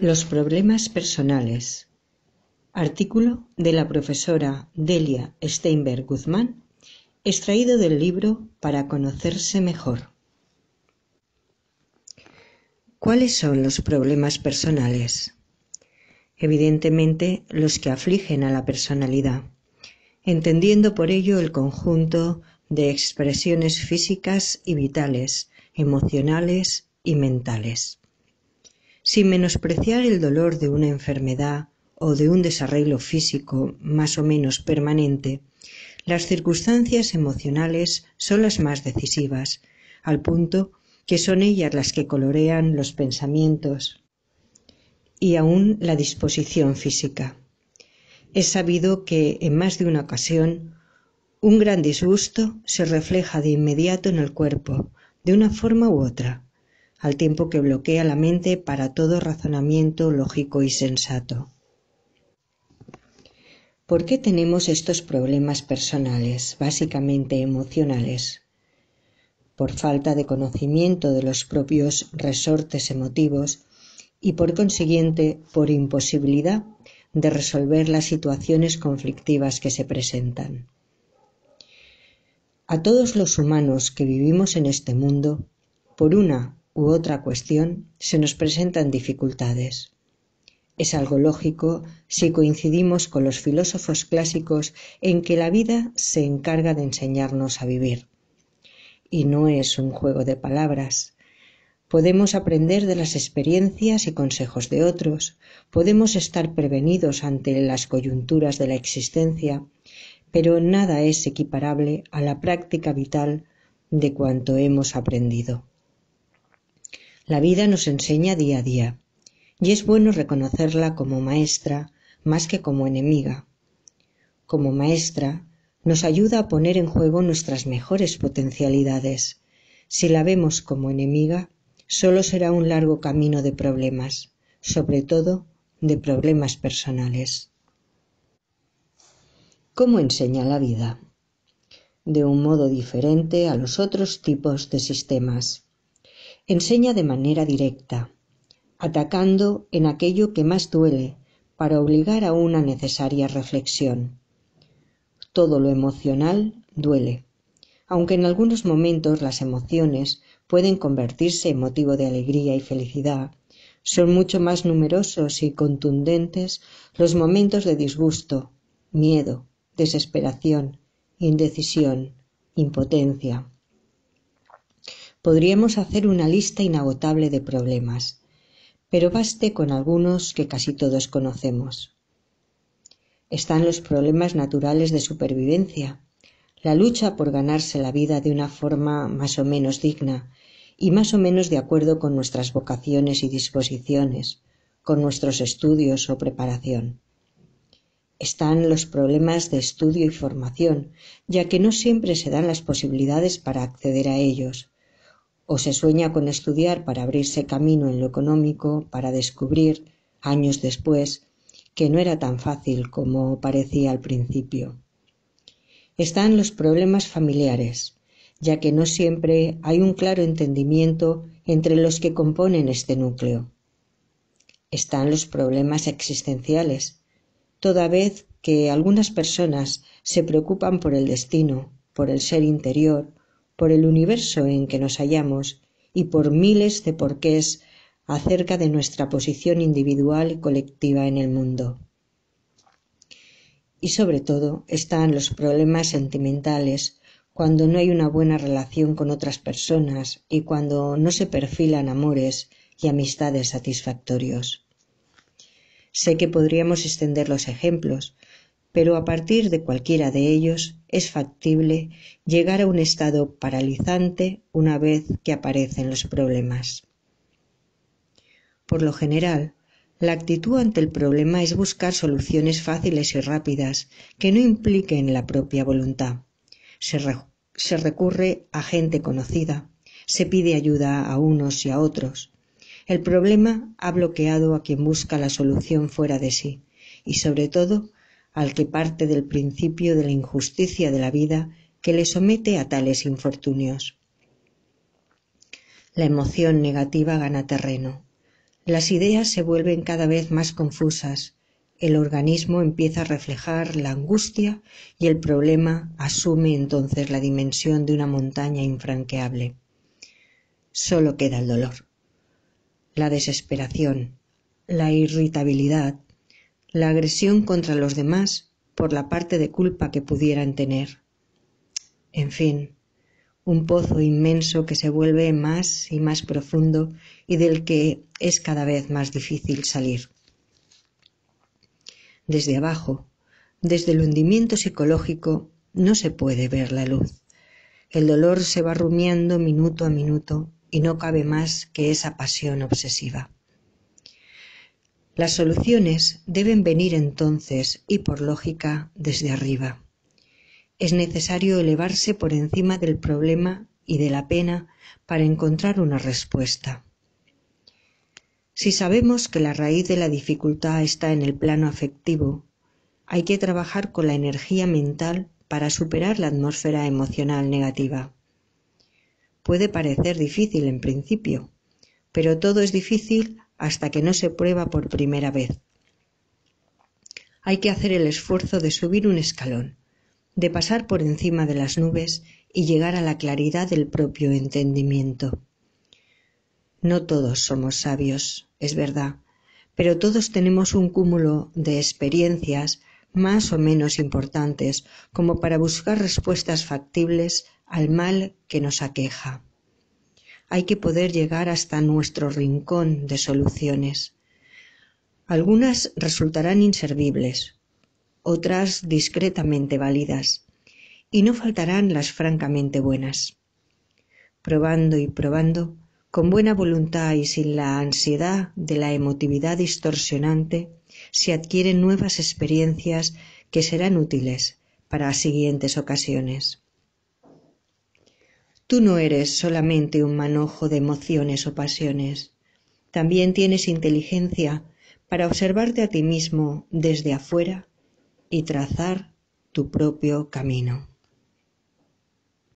Los problemas personales. Artículo de la profesora Delia Steinberg Guzmán, extraído del libro Para conocerse mejor. ¿Cuáles son los problemas personales? Evidentemente, los que afligen a la personalidad, entendiendo por ello el conjunto de expresiones físicas y vitales, emocionales y mentales. Sin menospreciar el dolor de una enfermedad o de un desarreglo físico más o menos permanente, las circunstancias emocionales son las más decisivas, al punto que son ellas las que colorean los pensamientos y aún la disposición física. Es sabido que en más de una ocasión un gran disgusto se refleja de inmediato en el cuerpo, de una forma u otra, al tiempo que bloquea la mente para todo razonamiento lógico y sensato. ¿Por qué tenemos estos problemas personales, básicamente emocionales? Por falta de conocimiento de los propios resortes emotivos y por consiguiente por imposibilidad de resolver las situaciones conflictivas que se presentan. A todos los humanos que vivimos en este mundo, por una u otra cuestión, se nos presentan dificultades. Es algo lógico si coincidimos con los filósofos clásicos en que la vida se encarga de enseñarnos a vivir. Y no es un juego de palabras. Podemos aprender de las experiencias y consejos de otros, podemos estar prevenidos ante las coyunturas de la existencia, pero nada es equiparable a la práctica vital de cuanto hemos aprendido. La vida nos enseña día a día, y es bueno reconocerla como maestra más que como enemiga. Como maestra, nos ayuda a poner en juego nuestras mejores potencialidades. Si la vemos como enemiga, solo será un largo camino de problemas, sobre todo de problemas personales. ¿Cómo enseña la vida? De un modo diferente a los otros tipos de sistemas. Enseña de manera directa, atacando en aquello que más duele para obligar a una necesaria reflexión. Todo lo emocional duele, aunque en algunos momentos las emociones pueden convertirse en motivo de alegría y felicidad. Son mucho más numerosos y contundentes los momentos de disgusto, miedo, desesperación, indecisión, impotencia. Podríamos hacer una lista inagotable de problemas, pero baste con algunos que casi todos conocemos. Están los problemas naturales de supervivencia, la lucha por ganarse la vida de una forma más o menos digna y más o menos de acuerdo con nuestras vocaciones y disposiciones, con nuestros estudios o preparación. Están los problemas de estudio y formación, ya que no siempre se dan las posibilidades para acceder a ellos, o se sueña con estudiar para abrirse camino en lo económico, para descubrir, años después, que no era tan fácil como parecía al principio. Están los problemas familiares, ya que no siempre hay un claro entendimiento entre los que componen este núcleo. Están los problemas existenciales, toda vez que algunas personas se preocupan por el destino, por el ser interior, por el universo en que nos hallamos y por miles de porqués acerca de nuestra posición individual y colectiva en el mundo. Y sobre todo están los problemas sentimentales, cuando no hay una buena relación con otras personas y cuando no se perfilan amores y amistades satisfactorios. Sé que podríamos extender los ejemplos, pero a partir de cualquiera de ellos es factible llegar a un estado paralizante una vez que aparecen los problemas. Por lo general, la actitud ante el problema es buscar soluciones fáciles y rápidas que no impliquen la propia voluntad. Se recurre a gente conocida, se pide ayuda a unos y a otros. El problema ha bloqueado a quien busca la solución fuera de sí y, sobre todo, al que parte del principio de la injusticia de la vida que le somete a tales infortunios. La emoción negativa gana terreno. Las ideas se vuelven cada vez más confusas, el organismo empieza a reflejar la angustia y el problema asume entonces la dimensión de una montaña infranqueable. Solo queda el dolor, la desesperación, la irritabilidad, la agresión contra los demás por la parte de culpa que pudieran tener. En fin, un pozo inmenso que se vuelve más y más profundo y del que es cada vez más difícil salir. Desde abajo, desde el hundimiento psicológico, no se puede ver la luz. El dolor se va rumiando minuto a minuto y no cabe más que esa pasión obsesiva. Las soluciones deben venir entonces y por lógica desde arriba. Es necesario elevarse por encima del problema y de la pena para encontrar una respuesta. Si sabemos que la raíz de la dificultad está en el plano afectivo, hay que trabajar con la energía mental para superar la atmósfera emocional negativa. Puede parecer difícil en principio, pero todo es difícil hasta que no se prueba por primera vez. Hay que hacer el esfuerzo de subir un escalón, de pasar por encima de las nubes y llegar a la claridad del propio entendimiento. No todos somos sabios, es verdad, pero todos tenemos un cúmulo de experiencias más o menos importantes como para buscar respuestas factibles al mal que nos aqueja. Hay que poder llegar hasta nuestro rincón de soluciones. Algunas resultarán inservibles, otras discretamente válidas, y no faltarán las francamente buenas. Probando y probando, con buena voluntad y sin la ansiedad de la emotividad distorsionante, se adquieren nuevas experiencias que serán útiles para siguientes ocasiones. Tú no eres solamente un manojo de emociones o pasiones, también tienes inteligencia para observarte a ti mismo desde afuera y trazar tu propio camino.